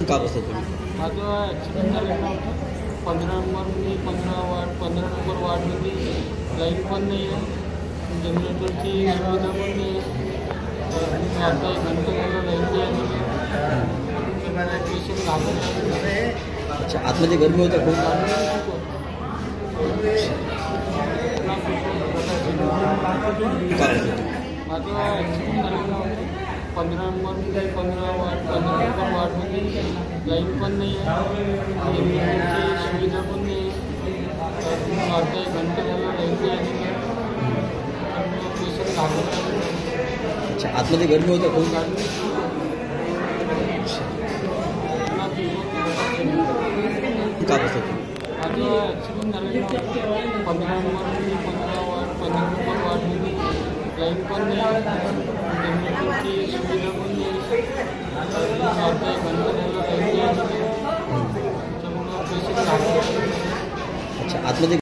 का बसला तुम्ही? माझं ॲक्सिडेंट झालेलं होतं 15 नंबरमध्ये 15 नंबर वार्डमध्ये लाईट पण नाही आहे, जनरेटरची सुविधा पण नाही आहे. आता 1 घंटा झाला लाईट नाही आली. पेशंट घाबरला. अच्छा, आतमध्ये गरमी होतं खूप? माझं ॲक्सिडेंट झालेलं होतं 15 नंबरमध्ये 15 नंबर वार्डमध्ये लाईन पण नाही आहे, जनरेटरची सुविधा पण नाही आहे. आता 1 घंटा झाला लाईट नाही आली. पेशंट घाबरला. अच्छा, आतमध्ये गरमी होतं खूप? माझं ॲक्सिडेंट झालेलं होतं 15 नंबरमध्ये 15 नंबर वार्डमध्ये लाईन पण नाही आहे, जनरेटरची सुविधा पण नाही आहे. आता 1 घंटा झाला लाईट नाही आली. त्यामुळं पेशंट घाबरला. अच्छा, आतमध्ये